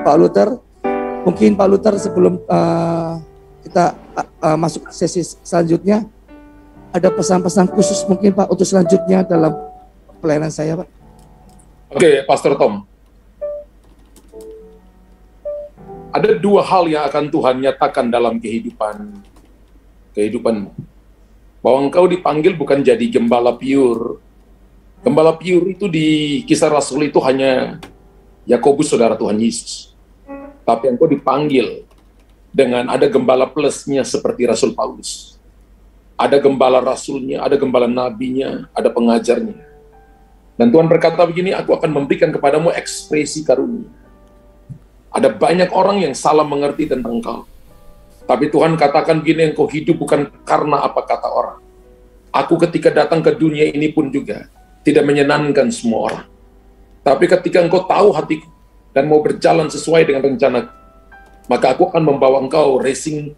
Pak Luther. Mungkin Pak Luther sebelum kita masuk sesi selanjutnya, ada pesan-pesan khusus mungkin Pak untuk selanjutnya dalam pelayanan saya, Pak. Oke, Pastor Tom. Ada dua hal yang akan Tuhan nyatakan dalam kehidupanmu. Bahwa engkau dipanggil bukan jadi gembala pure. Gembala pure itu di Kisah Rasul itu hanya Yakobus, saudara Tuhan Yesus. Tapi engkau dipanggil dengan ada gembala plusnya seperti Rasul Paulus. Ada gembala rasulnya, ada gembala nabinya, ada pengajarnya. Dan Tuhan berkata begini, aku akan memberikan kepadamu ekspresi karunia. Ada banyak orang yang salah mengerti tentang engkau. Tapi Tuhan katakan begini, engkau hidup bukan karena apa kata orang. Aku ketika datang ke dunia ini pun juga tidak menyenangkan semua orang. Tapi ketika engkau tahu hatiku dan mau berjalan sesuai dengan rencana, maka aku akan membawa engkau racing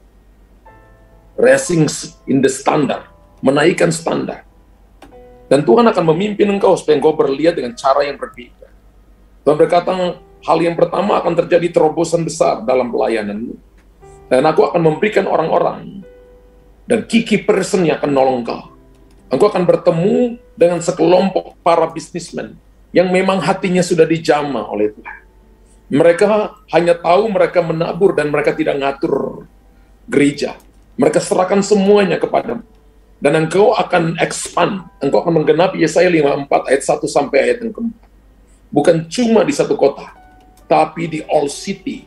in the standard, menaikkan standar. Dan Tuhan akan memimpin engkau supaya engkau berlihat dengan cara yang berbeda. Tuhan berkata, hal yang pertama akan terjadi terobosan besar dalam pelayananmu. Dan aku akan memberikan orang-orang dan key person yang akan nolong engkau. Engkau akan bertemu dengan sekelompok para bisnismen yang memang hatinya sudah dijamah oleh Tuhan. Mereka hanya tahu mereka menabur dan mereka tidak ngatur gereja. Mereka serahkan semuanya kepadamu. Dan engkau akan expand. Engkau akan menggenapi Yesaya 54 ayat 1 sampai ayat yang keempat. Bukan cuma di satu kota, tapi di all city.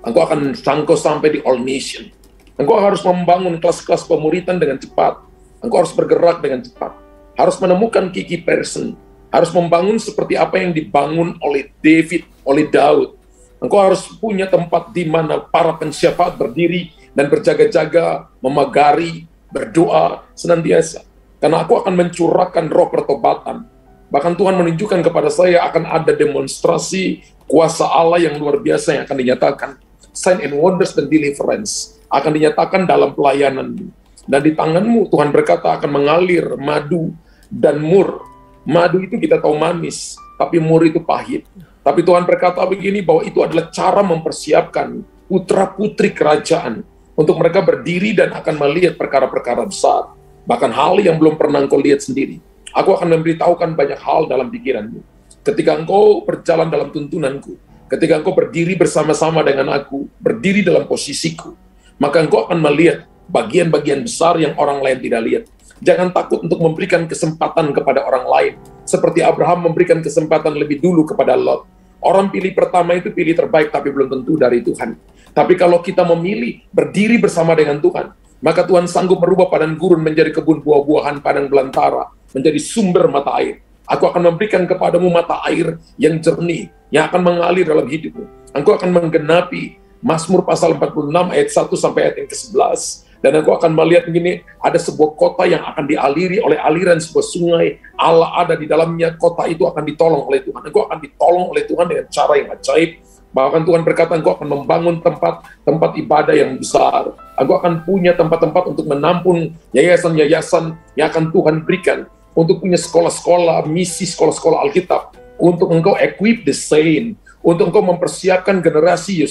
Engkau akan jangkau sampai di all nation. Engkau harus membangun kelas-kelas pemuritan dengan cepat. Engkau harus bergerak dengan cepat. Harus menemukan key person. Harus membangun seperti apa yang dibangun oleh David, oleh Daud. Engkau harus punya tempat di mana para pensyafaat berdiri dan berjaga-jaga, memagari, berdoa senantiasa. Karena aku akan mencurahkan roh pertobatan. Bahkan Tuhan menunjukkan kepada saya akan ada demonstrasi kuasa Allah yang luar biasa yang akan dinyatakan. Sign and wonders dan deliverance akan dinyatakan dalam pelayanan. Dan di tanganmu Tuhan berkata akan mengalir madu dan mur. Madu itu kita tahu manis, tapi mur itu pahit. Tapi Tuhan berkata begini, bahwa itu adalah cara mempersiapkan putra-putri kerajaan untuk mereka berdiri dan akan melihat perkara-perkara besar. Bahkan hal yang belum pernah engkau lihat sendiri. Aku akan memberitahukan banyak hal dalam pikiranmu. Ketika engkau berjalan dalam tuntunanku, ketika engkau berdiri bersama-sama dengan aku, berdiri dalam posisiku, maka engkau akan melihat bagian-bagian besar yang orang lain tidak lihat. Jangan takut untuk memberikan kesempatan kepada orang lain. Seperti Abraham memberikan kesempatan lebih dulu kepada Lot. Orang pilih pertama itu pilih terbaik, tapi belum tentu dari Tuhan. Tapi kalau kita memilih berdiri bersama dengan Tuhan, maka Tuhan sanggup merubah padang gurun menjadi kebun buah-buahan, padang belantara menjadi sumber mata air. Aku akan memberikan kepadamu mata air yang jernih, yang akan mengalir dalam hidupmu. Engkau akan menggenapi Mazmur pasal 46 ayat 1 sampai ayat yang ke-11. Dan engkau akan melihat begini, ada sebuah kota yang akan dialiri oleh aliran sebuah sungai. Allah ada di dalamnya, kota itu akan ditolong oleh Tuhan. Engkau akan ditolong oleh Tuhan dengan cara yang ajaib. Bahkan Tuhan berkata, engkau akan membangun tempat ibadah yang besar. Engkau akan punya tempat-tempat untuk menampung yayasan-yayasan yang akan Tuhan berikan. Untuk punya sekolah-sekolah, misi sekolah-sekolah Alkitab. Untuk engkau equip the saint. Untuk engkau mempersiapkan generasi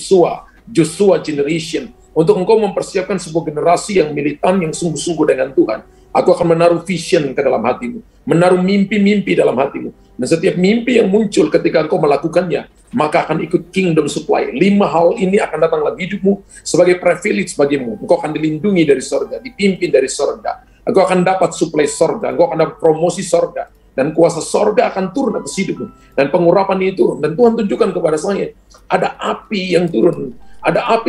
Joshua generation. Untuk engkau mempersiapkan sebuah generasi yang militan, yang sungguh-sungguh dengan Tuhan. Aku akan menaruh vision ke dalam hatimu. Menaruh mimpi-mimpi dalam hatimu. Dan setiap mimpi yang muncul ketika engkau melakukannya, maka akan ikut kingdom supply. 5 hal ini akan datang dalam hidupmu sebagai privilege bagimu. Engkau akan dilindungi dari sorga, dipimpin dari sorga. Engkau akan dapat suplai sorga, engkau akan dapat promosi sorga. Dan kuasa sorga akan turun atas hidupmu. Dan pengurapan ini turun. Dan Tuhan tunjukkan kepada saya, ada api yang turun. Ada api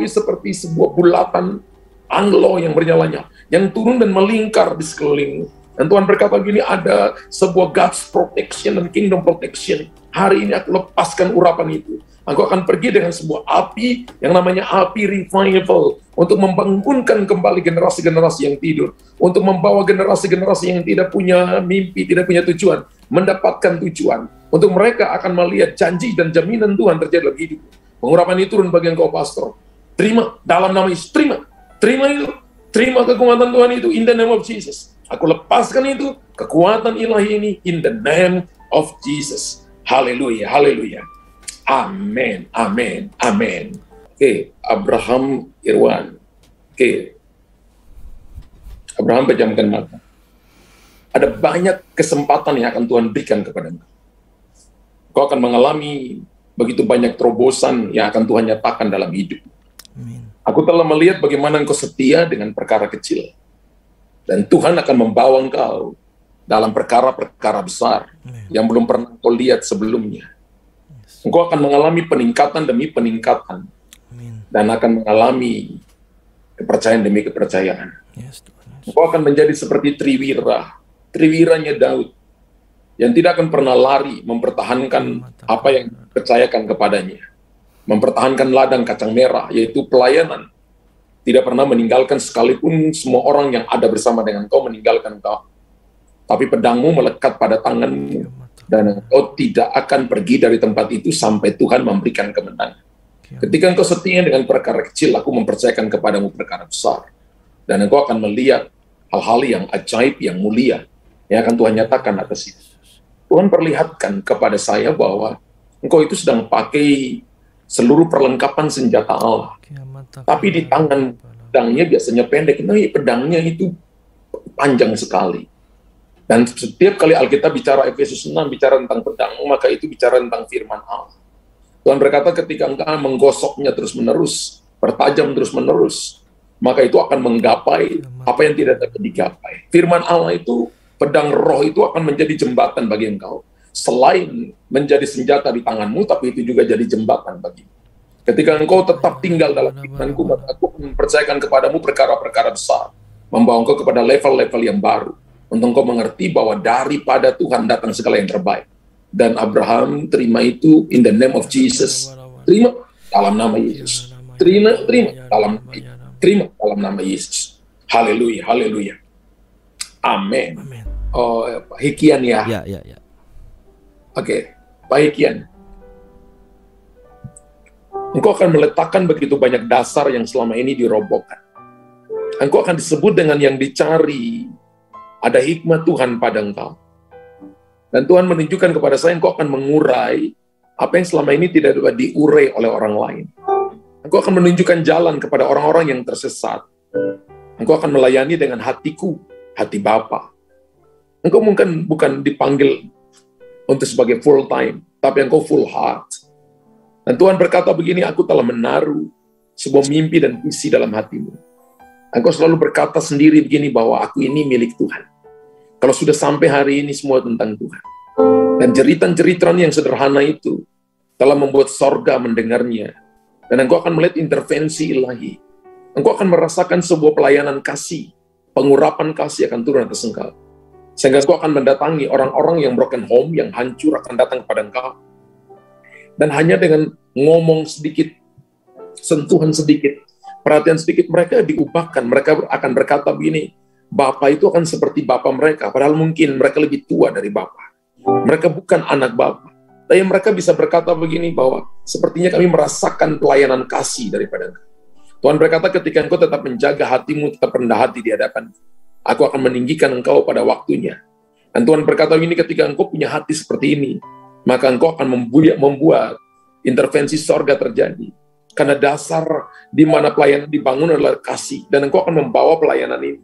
seperti sebuah bulatan anglo yang bernyala-nyala, yang turun dan melingkar di sekelilingmu. Dan Tuhan berkata begini, ada sebuah God's protection dan kingdom protection. Hari ini aku lepaskan urapan itu. Aku akan pergi dengan sebuah api yang namanya api revival untuk membangunkan kembali generasi-generasi yang tidur, untuk membawa generasi-generasi yang tidak punya mimpi, tidak punya tujuan, mendapatkan tujuan. Untuk mereka akan melihat janji dan jaminan Tuhan terjadi dalam hidup. Pengurapan itu turun bagi engkau, pastor. Terima dalam nama Yesus, terima itu, terima kekuatan Tuhan itu in the name of Jesus. Aku lepaskan itu kekuatan ilahi ini in the name of Jesus. Haleluya, haleluya. Amin, amin, amin. Oke, Abraham Irwan. Oke, Abraham pejamkan mata. Ada banyak kesempatan yang akan Tuhan berikan kepada engkau. Kau akan mengalami begitu banyak terobosan yang akan Tuhan nyatakan dalam hidup. Amin. Aku telah melihat bagaimana engkau setia dengan perkara kecil. Dan Tuhan akan membawa engkau dalam perkara-perkara besar yang belum pernah kau lihat sebelumnya. Engkau akan mengalami peningkatan demi peningkatan. Amin. Dan akan mengalami kepercayaan demi kepercayaan. Yes, Tuhan. Engkau akan menjadi seperti Triwiranya Daud, yang tidak akan pernah lari mempertahankan apa yang dipercayakan kepadanya. Mempertahankan ladang kacang merah, yaitu pelayanan. Tidak pernah meninggalkan sekalipun semua orang yang ada bersama dengan kau meninggalkan kau. Tapi pedangmu melekat pada tanganmu, dan engkau tidak akan pergi dari tempat itu sampai Tuhan memberikan kemenangan. Ketika engkau setia dengan perkara kecil, aku mempercayakan kepadamu perkara besar. Dan engkau akan melihat hal-hal yang ajaib, yang mulia, yang akan Tuhan nyatakan atas itu. Tuhan perlihatkan kepada saya bahwa engkau itu sedang pakai seluruh perlengkapan senjata Allah. Tapi di tangan pedangnya biasanya pendek, nah pedangnya itu panjang sekali. Dan setiap kali Alkitab bicara Efesus 6 bicara tentang pedang, maka itu bicara tentang firman Allah. Tuhan berkata ketika engkau menggosoknya terus-menerus, bertajam terus-menerus, maka itu akan menggapai apa yang tidak dapat digapai. Firman Allah itu, pedang roh itu akan menjadi jembatan bagi engkau. Selain menjadi senjata di tanganmu, tapi itu juga jadi jembatan bagimu. Ketika engkau tetap tinggal dalam firman-Ku, maka aku mempercayakan kepadamu perkara-perkara besar, membawa engkau kepada level-level yang baru, untuk engkau mengerti bahwa daripada Tuhan datang segala yang terbaik. Dan Abraham terima itu in the name of Jesus. Terima dalam nama Yesus. Terima dalam nama Yesus. Haleluya, haleluya. Amin. Oh, Pak Hikian ya. Ya. Oke, Pak Hikian. Engkau akan meletakkan begitu banyak dasar yang selama ini dirobohkan. Engkau akan disebut dengan yang dicari. Ada hikmat Tuhan pada engkau. Dan Tuhan menunjukkan kepada saya, engkau akan mengurai apa yang selama ini tidak dapat diurai oleh orang lain. Engkau akan menunjukkan jalan kepada orang-orang yang tersesat. Engkau akan melayani dengan hatiku, hati Bapa. Engkau mungkin bukan dipanggil untuk sebagai full time, tapi engkau full heart. Dan Tuhan berkata begini, aku telah menaruh sebuah mimpi dan visi dalam hatimu. Engkau selalu berkata sendiri begini bahwa aku ini milik Tuhan. Kalau sudah sampai hari ini semua tentang Tuhan. Dan jeritan-jeritan yang sederhana itu telah membuat sorga mendengarnya. Dan engkau akan melihat intervensi ilahi. Engkau akan merasakan sebuah pelayanan kasih. Pengurapan kasih akan turun atas engkau. Sehingga engkau akan mendatangi orang-orang yang broken home, yang hancur akan datang kepada engkau. Dan hanya dengan ngomong sedikit, sentuhan sedikit, perhatian sedikit, mereka diubahkan. Mereka akan berkata begini, Bapa itu akan seperti Bapa mereka, padahal mungkin mereka lebih tua dari Bapa. Mereka bukan anak Bapa. Tapi mereka bisa berkata begini bahwa sepertinya kami merasakan pelayanan kasih daripada engkau. Tuhan berkata ketika engkau tetap menjaga hatimu, tetap rendah hati di hadapan, aku akan meninggikan engkau pada waktunya. Dan Tuhan berkata begini, ketika engkau punya hati seperti ini, maka engkau akan membuat intervensi sorga terjadi. Karena dasar di mana pelayanan dibangun adalah kasih. Dan engkau akan membawa pelayanan ini.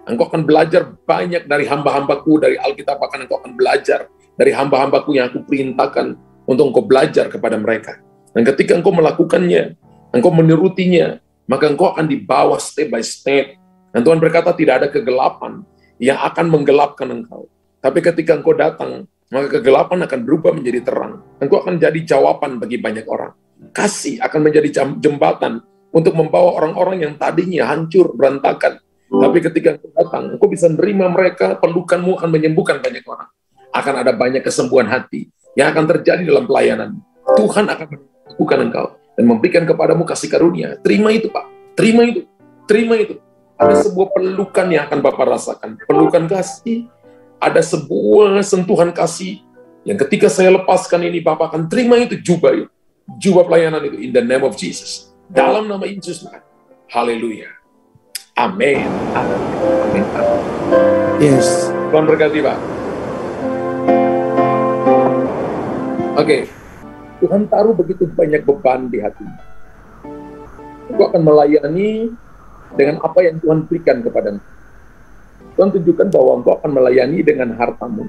Engkau akan belajar banyak dari hamba-hambaku, dari Alkitab, bahkan engkau akan belajar dari hamba-hambaku yang aku perintahkan untuk engkau belajar kepada mereka. Dan ketika engkau melakukannya, engkau menurutinya, maka engkau akan dibawa step by step. Dan Tuhan berkata tidak ada kegelapan yang akan menggelapkan engkau. Tapi ketika engkau datang, maka kegelapan akan berubah menjadi terang. Engkau akan jadi jawaban bagi banyak orang. Kasih akan menjadi jembatan untuk membawa orang-orang yang tadinya hancur, berantakan. Tapi ketika engkau datang, engkau bisa menerima mereka, pelukanmu akan menyembuhkan banyak orang. Akan ada banyak kesembuhan hati yang akan terjadi dalam pelayanan. Tuhan akan menemukan engkau dan memberikan kepadamu kasih karunia. Terima itu, Pak. Terima itu. Terima itu. Ada sebuah pelukan yang akan Bapak rasakan. Pelukan kasih. Ada sebuah sentuhan kasih yang ketika saya lepaskan ini, Bapak akan terima itu jubah itu. Jubah pelayanan itu in the name of Jesus. Dalam nama Yesus. Haleluya. Amin. Amin. Yes. Tuhan berkati, Pak. Oke. Tuhan taruh begitu banyak beban di hatimu. Engkau akan melayani dengan apa yang Tuhan berikan kepadamu. Tuhan tunjukkan bahwa engkau akan melayani dengan hartamu,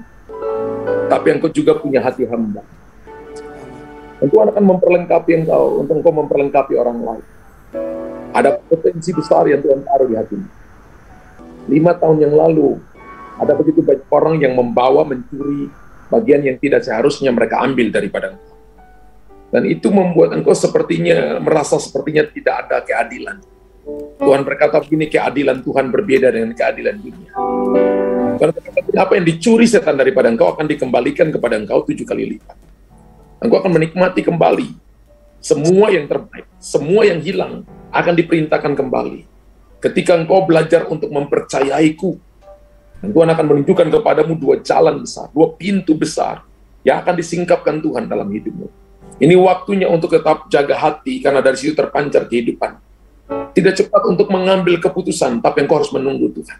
tapi engkau juga punya hati hamba. Dan Tuhan akan memperlengkapi engkau untuk engkau memperlengkapi orang lain. Ada potensi besar yang Tuhan taruh di hatimu. 5 tahun yang lalu, ada begitu banyak orang yang membawa, mencuri bagian yang tidak seharusnya mereka ambil daripada engkau. Dan itu membuat engkau merasa sepertinya tidak ada keadilan. Tuhan berkata begini, keadilan Tuhan berbeda dengan keadilan dunia. Karena apa yang dicuri setan daripada engkau akan dikembalikan kepada engkau 7 kali lipat. Engkau akan menikmati kembali semua yang terbaik, semua yang hilang akan diperintahkan kembali. Ketika engkau belajar untuk mempercayaiku, dan Tuhan akan menunjukkan kepadamu 2 jalan besar, 2 pintu besar yang akan disingkapkan Tuhan dalam hidupmu. Ini waktunya untuk tetap jaga hati, karena dari situ terpancar kehidupan. Tidak cepat untuk mengambil keputusan, tapi engkau harus menunggu Tuhan.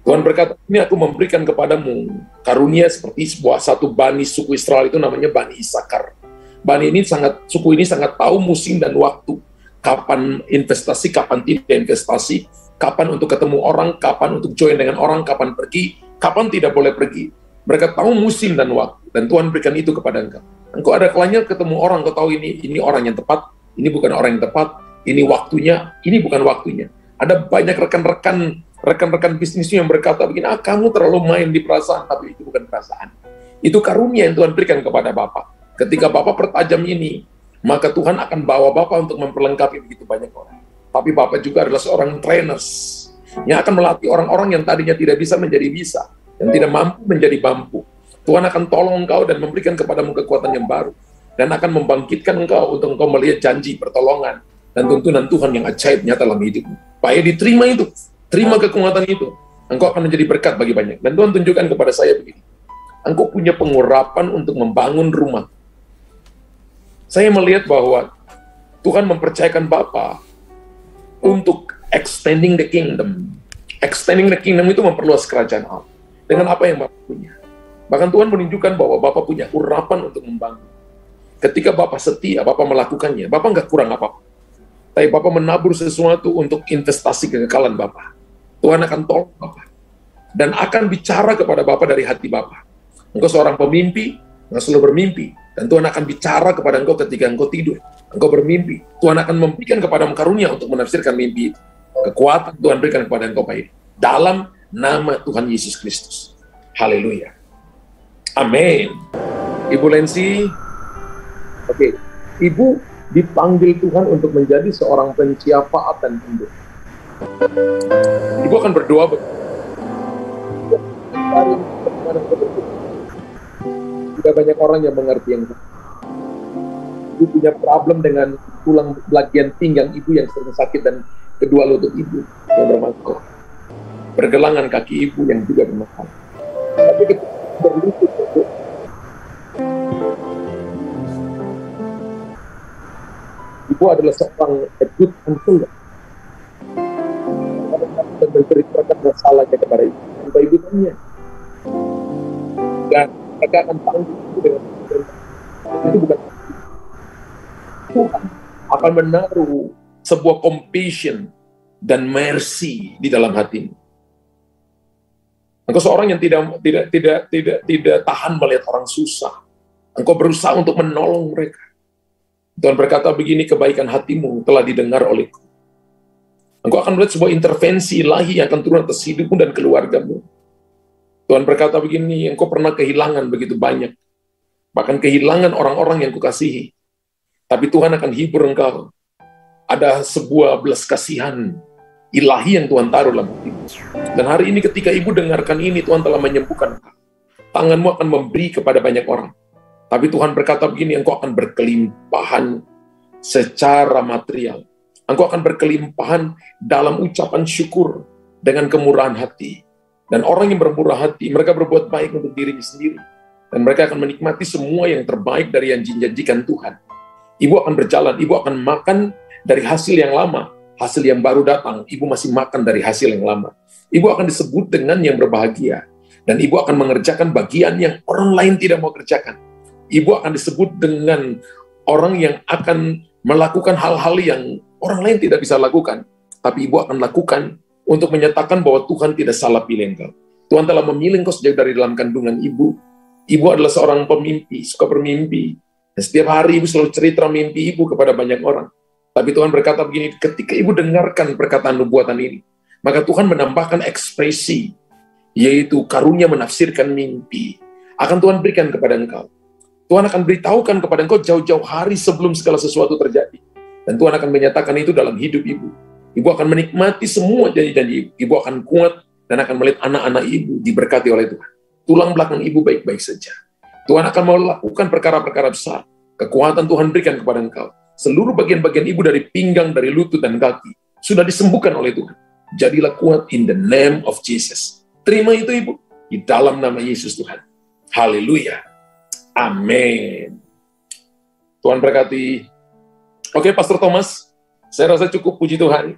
Tuhan berkata, ini aku memberikan kepadamu karunia seperti satu bani suku Israel, itu namanya Bani Isakar. Suku ini sangat tahu musim dan waktu. Kapan investasi, kapan tidak investasi, kapan untuk ketemu orang, kapan untuk join dengan orang, kapan pergi, kapan tidak boleh pergi. Mereka tahu musim dan waktu, dan Tuhan berikan itu kepada engkau. Engkau ada kalanya ketemu orang, engkau tahu ini orang yang tepat, ini bukan orang yang tepat, ini waktunya, ini bukan waktunya. Ada banyak rekan-rekan bisnisnya yang berkata begini, kamu terlalu main di perasaan, tapi itu bukan perasaan. Itu karunia yang Tuhan berikan kepada Bapak. Ketika Bapak pertajam ini, maka Tuhan akan bawa Bapak untuk memperlengkapi begitu banyak orang. Tapi Bapak juga adalah seorang trainers yang akan melatih orang-orang yang tadinya tidak bisa menjadi bisa, yang tidak mampu menjadi mampu. Tuhan akan tolong engkau dan memberikan kepadamu kekuatan yang baru, dan akan membangkitkan engkau untuk engkau melihat janji, pertolongan, dan tuntunan Tuhan yang ajaib nyata dalam hidupmu. Supaya diterima itu, terima kekuatan itu, engkau akan menjadi berkat bagi banyak. Dan Tuhan tunjukkan kepada saya begini, engkau punya pengurapan untuk membangun rumah. Saya melihat bahwa Tuhan mempercayakan Bapak untuk extending the kingdom. Extending the kingdom itu memperluas kerajaan Allah dengan apa yang Bapak punya. Bahkan Tuhan menunjukkan bahwa Bapak punya urapan untuk membangun. Ketika Bapak setia, Bapak melakukannya, Bapak nggak kurang apa-apa. Tapi Bapak menabur sesuatu untuk investasi kekekalan Bapak. Tuhan akan tolong Bapak. Dan akan bicara kepada Bapak dari hati Bapak. Engkau seorang pemimpi, engkau selalu bermimpi. Dan Tuhan akan bicara kepada engkau ketika engkau tidur. Engkau bermimpi. Tuhan akan memberikan kepadamu karunia untuk menafsirkan mimpi itu. Kekuatan Tuhan berikan kepada engkau Pak. Dalam nama Tuhan Yesus Kristus. Haleluya. Amin. Ibu Lensi, oke. Ibu dipanggil Tuhan untuk menjadi seorang pensiafaat dan penduduk. Ibu akan berdoa. Tidak banyak orang yang mengerti yang itu. Ibu punya problem dengan tulang bagian pinggang ibu yang sering sakit dan kedua lutut ibu yang bermasalah. Pergelangan kaki ibu yang juga bermasalah. Tapi ketika berlutut itu, ibu adalah seorang good counselor. Dan menceritakan masalahnya kepada ibu. Sampai ibu tanya. Dan mereka akan panggil itu dengan itu bukan. Tuhan akan menaruh sebuah compassion dan mercy di dalam hatimu. Engkau seorang yang tidak tahan melihat orang susah. Engkau berusaha untuk menolong mereka. Tuhan berkata begini, kebaikan hatimu telah didengar olehku. Engkau akan melihat sebuah intervensi ilahi yang akan turun atas hidupmu dan keluargamu. Tuhan berkata begini, engkau pernah kehilangan begitu banyak. Bahkan kehilangan orang-orang yang kukasihi. Tapi Tuhan akan hibur engkau. Ada sebuah belas kasihan ilahi yang Tuhan taruh dalam hatimu. Dan hari ini ketika ibu dengarkan ini, Tuhan telah menyembuhkan engkau. Tanganmu akan memberi kepada banyak orang. Tapi Tuhan berkata begini, engkau akan berkelimpahan secara material. Engkau akan berkelimpahan dalam ucapan syukur dengan kemurahan hati. Dan orang yang bermurah hati, mereka berbuat baik untuk dirinya sendiri. Dan mereka akan menikmati semua yang terbaik dari yang dijanjikan Tuhan. Ibu akan berjalan, ibu akan makan dari hasil yang lama. Hasil yang baru datang, ibu masih makan dari hasil yang lama. Ibu akan disebut dengan yang berbahagia. Dan ibu akan mengerjakan bagian yang orang lain tidak mau kerjakan. Ibu akan disebut dengan orang yang akan melakukan hal-hal yang orang lain tidak bisa lakukan, tapi ibu akan lakukan untuk menyatakan bahwa Tuhan tidak salah pilih engkau. Tuhan telah memilih engkau sejak dari dalam kandungan ibu. Ibu adalah seorang pemimpi, suka bermimpi. Dan setiap hari ibu selalu cerita mimpi ibu kepada banyak orang. Tapi Tuhan berkata begini, ketika ibu dengarkan perkataan nubuatan ini, maka Tuhan menambahkan ekspresi, yaitu karunia menafsirkan mimpi. Akan Tuhan berikan kepada engkau. Tuhan akan beritahukan kepada engkau jauh-jauh hari sebelum segala sesuatu terjadi. Dan Tuhan akan menyatakan itu dalam hidup ibu. Ibu akan menikmati semua janji-janji ibu. Ibu akan kuat dan akan melihat anak-anak ibu diberkati oleh Tuhan. Tulang belakang ibu baik-baik saja. Tuhan akan melakukan perkara-perkara besar. Kekuatan Tuhan berikan kepada engkau. Seluruh bagian-bagian ibu dari pinggang, dari lutut dan kaki sudah disembuhkan oleh Tuhan. Jadilah kuat in the name of Jesus. Terima itu ibu. Di dalam nama Yesus Tuhan. Haleluya. Amin. Tuhan berkati. Oke, Pastor Thomas. Saya rasa cukup, puji Tuhan.